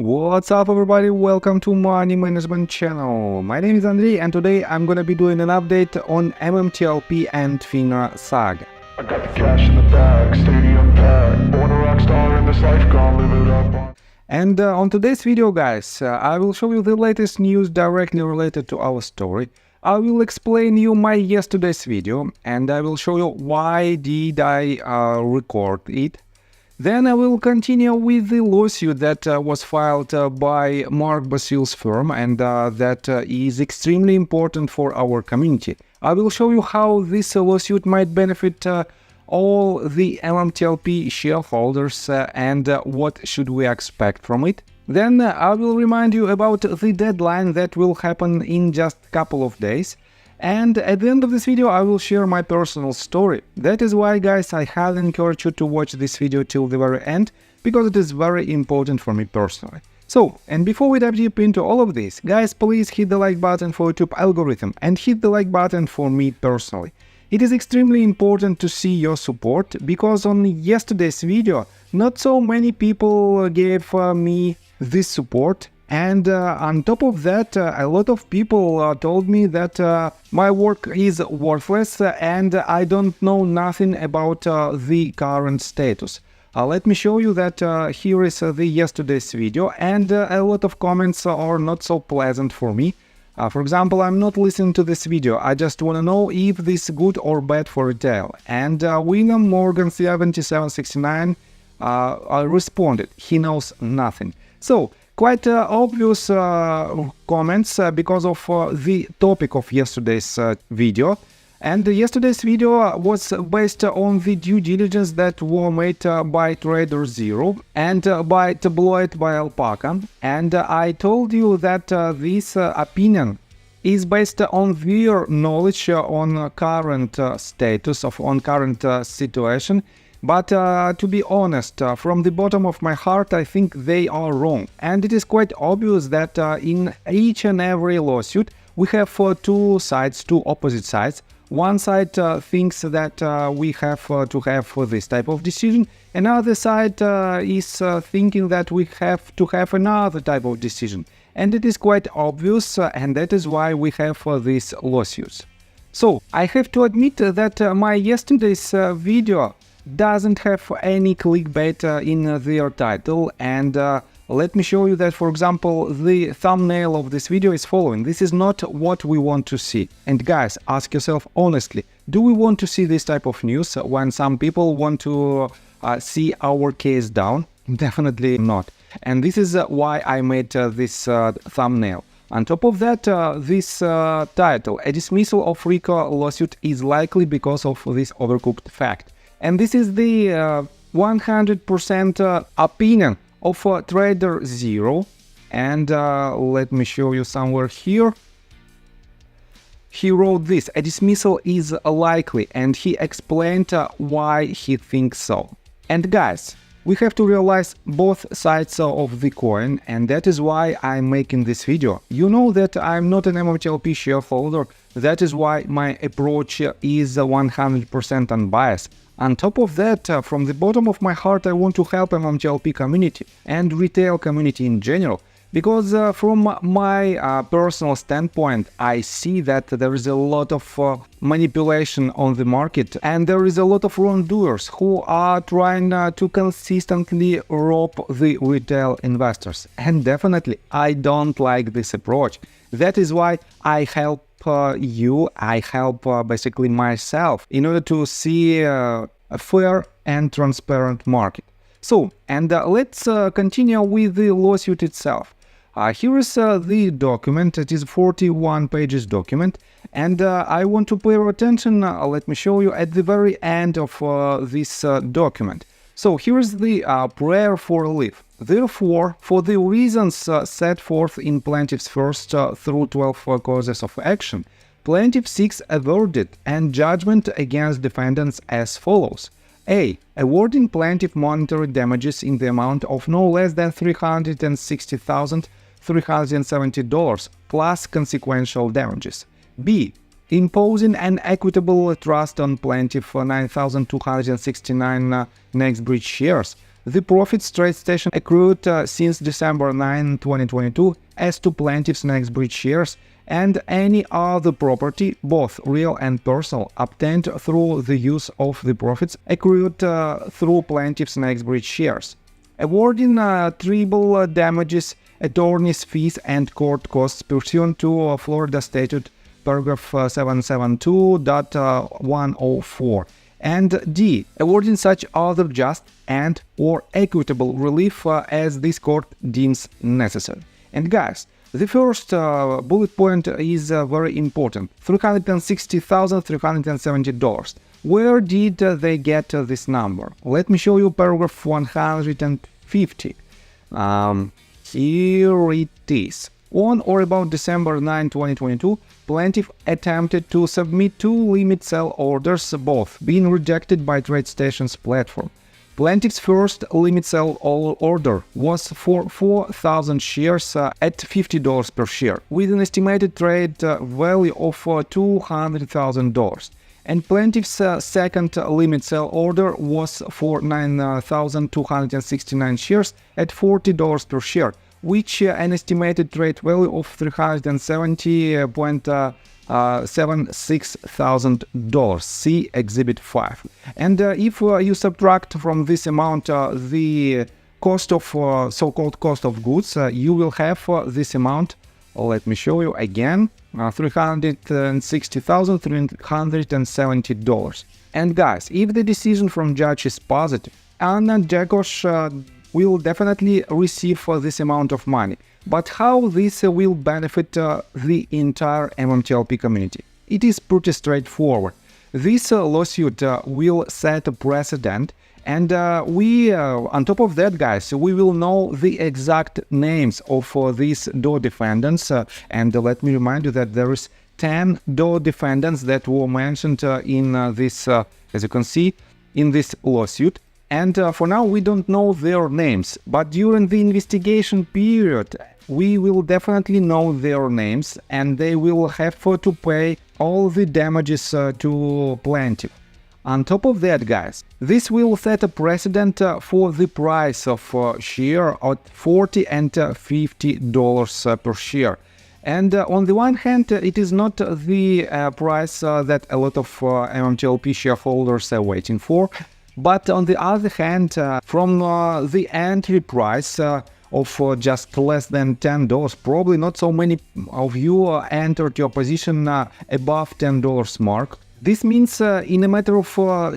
What's up everybody, welcome to Money Management channel. My name is Andrei and today I'm gonna be doing an update on MMTLP and FINA saga. I got the cash in the bag, stadium packed, born a rock star in this life, gonna live it up. And on today's video guys, I will show you the latest news directly related to our story. I will explain you my yesterday's video and I will show you why did I record it. Then I will continue with the lawsuit that was filed by Mark Basil's firm and that is extremely important for our community. I will show you how this lawsuit might benefit all the MMTLP shareholders and what should we expect from it. Then I will remind you about the deadline that will happen in just a couple of days. And at the end of this video I will share my personal story. That is why guys I highly encourage you to watch this video till the very end, because it is very important for me personally. So, and before we dive deep into all of this, guys, please hit the like button for YouTube algorithm and hit the like button for me personally. It is extremely important to see your support, because on yesterday's video not so many people gave me this support. And on top of that, a lot of people told me that my work is worthless and I don't know nothing about the current status. Let me show you that here is the yesterday's video, and a lot of comments are not so pleasant for me. For example, I'm not listening to this video, I just want to know if this is good or bad for retail. And William Morgan 7769 responded, he knows nothing. So, quite obvious comments because of the topic of yesterday's video. And yesterday's video was based on the due diligence that were made by Trader Zero and by Tabloid by Alpaca. And I told you that this opinion is based on their knowledge on current status on current situation. But to be honest, from the bottom of my heart, I think they are wrong. And it is quite obvious that in each and every lawsuit, we have two sides, two opposite sides. One side thinks that we have to have this type of decision. Another side is thinking that we have to have another type of decision. And it is quite obvious, and that is why we have these lawsuits. So, I have to admit that my yesterday's video doesn't have any clickbait in their title, and let me show you that, for example, the thumbnail of this video is following. This is not what we want to see. And guys, ask yourself honestly, do we want to see this type of news when some people want to see our case down? Definitely not. And this is why I made this thumbnail. On top of that, this title, a dismissal of RICO lawsuit is likely because of this overcooked fact. And this is the 100% opinion of Trader Zero. And let me show you somewhere here. He wrote this, a dismissal is likely, and he explained why he thinks so. And guys, we have to realize both sides of the coin, and that is why I'm making this video. You know that I'm not an MMTLP shareholder, that is why my approach is 100% unbiased. On top of that, from the bottom of my heart, I want to help MMTLP community and retail community in general, because from my personal standpoint, I see that there is a lot of manipulation on the market, and there is a lot of wrongdoers who are trying to consistently rob the retail investors. And definitely, I don't like this approach. That is why I help I help basically myself in order to see a fair and transparent market. So, and let's continue with the lawsuit itself. Here is the document. It is 41 pages document, and I want to pay your attention. Let me show you at the very end of this document. So here is the prayer for relief. Therefore, for the reasons set forth in plaintiff's first through 12 causes of action, plaintiff seeks a verdict and judgment against defendants as follows. A. Awarding plaintiff monetary damages in the amount of no less than $360,370 plus consequential damages. B. Imposing an equitable trust on plaintiff for 9,269 next breach shares, the profits TradeStation accrued since December 9, 2022 as to plaintiff's Nextbridge shares and any other property, both real and personal, obtained through the use of the profits accrued through plaintiff's Nextbridge shares. Awarding treble damages, attorney's fees and court costs pursuant to Florida Statute paragraph 772.104. And D. Awarding such other just and or equitable relief as this court deems necessary. And guys, the first bullet point is very important. $360,370. Where did they get this number? Let me show you paragraph 150. Here it is. On or about December 9, 2022, plaintiff attempted to submit 2 limit sell orders, both being rejected by TradeStation's platform. Plaintiff's first limit sell order was for 4,000 shares at $50 per share, with an estimated trade value of $200,000. And plaintiff's second limit sell order was for 9,269 shares at $40 per share, which an estimated trade value of $370.76,000. See Exhibit 5. And if you subtract from this amount the cost of so-called cost of goods, you will have this amount. Let me show you again. $360,370. And guys, if the decision from judge is positive, Anna Jakosh will definitely receive this amount of money. But how this will benefit the entire MMTLP community? It is pretty straightforward. This lawsuit will set a precedent, and on top of that, guys, we will know the exact names of these DOE defendants. And let me remind you that there is 10 DOE defendants that were mentioned in this, as you can see, in this lawsuit. And for now, we don't know their names, but during the investigation period, we will definitely know their names, and they will have to pay all the damages to plaintiff. On top of that, guys, this will set a precedent for the price of share at $40 and $50 per share. And on the one hand, it is not the price that a lot of MMTLP shareholders are waiting for. But on the other hand, from the entry price of just less than $10, probably not so many of you entered your position above $10 mark. This means in a matter of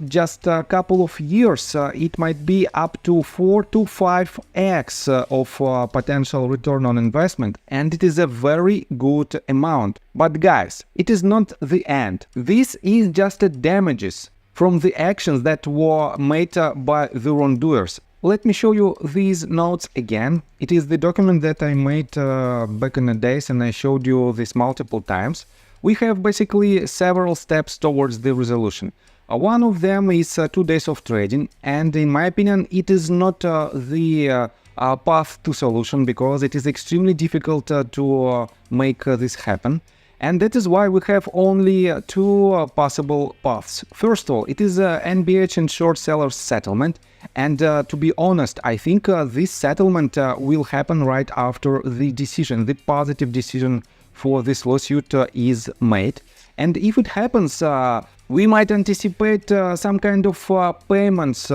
just a couple of years, it might be up to 4 to 5x of potential return on investment, and it is a very good amount. But guys, it is not the end. This is just the damages from the actions that were made by the wrongdoers. Let me show you these notes again. It is the document that I made back in the days, and I showed you this multiple times. We have basically several steps towards the resolution. One of them is 2 days of trading, and in my opinion, it is not the path to solution, because it is extremely difficult to make this happen. And that is why we have only 2 possible paths. First of all, it is NBH and short sellers settlement. And to be honest, I think this settlement will happen right after the decision, the positive decision for this lawsuit is made. And if it happens, we might anticipate some kind of payments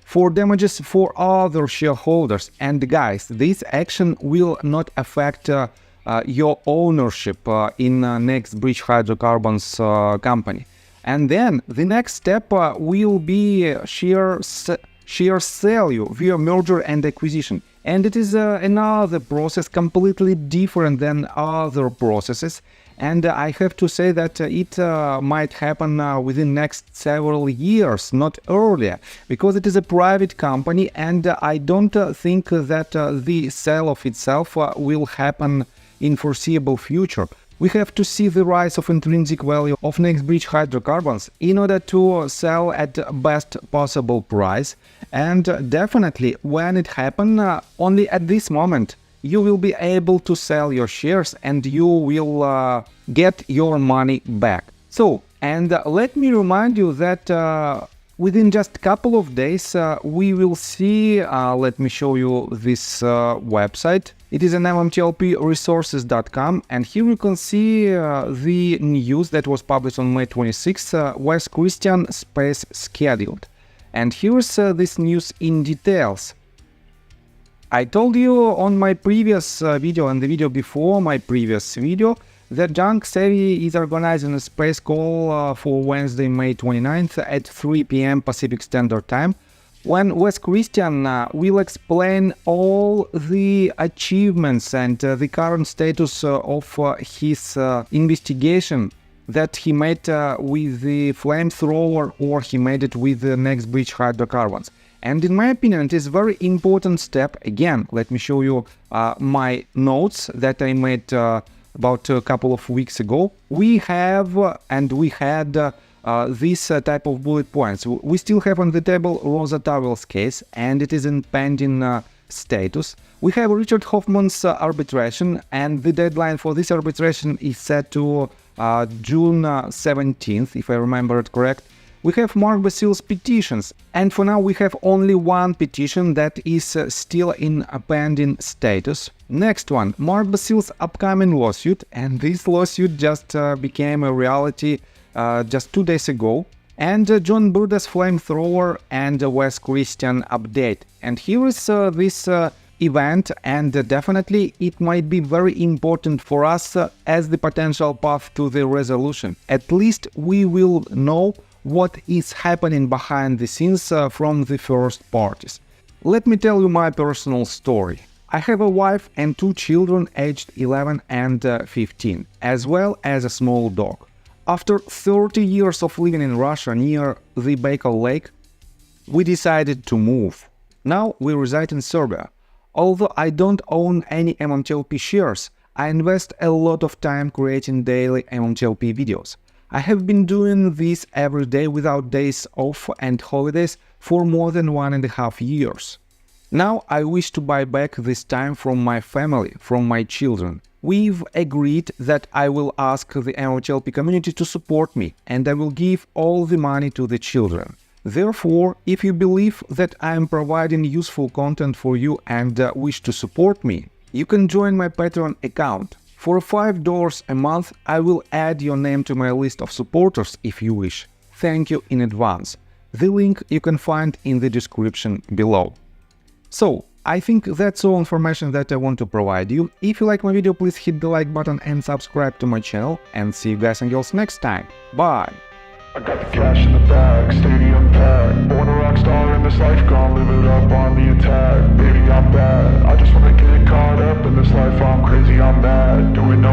for damages for other shareholders. And guys, this action will not affect your ownership in Nextbridge Hydrocarbons company. And then the next step will be share sale you via merger and acquisition. And it is another process completely different than other processes. And I have to say that it might happen within next several years, not earlier, because it is a private company, and I don't think that the sale of itself will happen in foreseeable future. We have to see the rise of intrinsic value of Nextbridge Hydrocarbons in order to sell at best possible price. And definitely when it happens, only at this moment, you will be able to sell your shares and you will get your money back. So, and let me remind you that within just a couple of days, we will see, let me show you this website. It is an MMTLP and here you can see the news that was published on May 26th, Wes Christian space scheduled. And here's this news in details. I told you on my previous video and the video before my previous video that Junk Savvy is organizing a space call for Wednesday, May 29th at 3 p.m. Pacific Standard Time, when Wes Christian will explain all the achievements and the current status of his investigation that he made with the flamethrower, or he made it with the next bridge hydrocarbons. And in my opinion, it is a very important step. Again, let me show you my notes that I made about a couple of weeks ago. We have and we had this type of bullet points. We still have on the table Rosa Towell's case, and it is in pending status. We have Richard Hoffman's arbitration, and the deadline for this arbitration is set to June 17th, if I remember it correct. We have Mark Basile's petitions, and for now we have only one petition that is still in a pending status. Next one, Mark Basile's upcoming lawsuit, and this lawsuit just became a reality just 2 days ago. And John Burda's flamethrower and Wes Christian update. And here is this event, and definitely it might be very important for us as the potential path to the resolution. At least we will know what is happening behind the scenes from the first parties. Let me tell you my personal story. I have a wife and 2 children aged 11 and 15, as well as a small dog. After 30 years of living in Russia near the Baikal Lake, we decided to move. Now we reside in Serbia. Although I don't own any MMTLP shares, I invest a lot of time creating daily MMTLP videos. I have been doing this every day without days off and holidays for more than 1.5 years. Now I wish to buy back this time from my family, from my children. We've agreed that I will ask the MMTLP community to support me, and I will give all the money to the children. Therefore, if you believe that I am providing useful content for you and wish to support me, you can join my Patreon account. For $5 a month, I will add your name to my list of supporters if you wish. Thank you in advance. The link you can find in the description below. So, I think that's all information that I want to provide you. If you like my video, please hit the like button and subscribe to my channel, and see you guys and girls next time. Bye! I got the cash in the bag, stadium packed. Born a rock star in this life, gone live it up on the attack. Baby, I'm bad, I just wanna get caught up in this life, I'm crazy, I'm mad. Doing no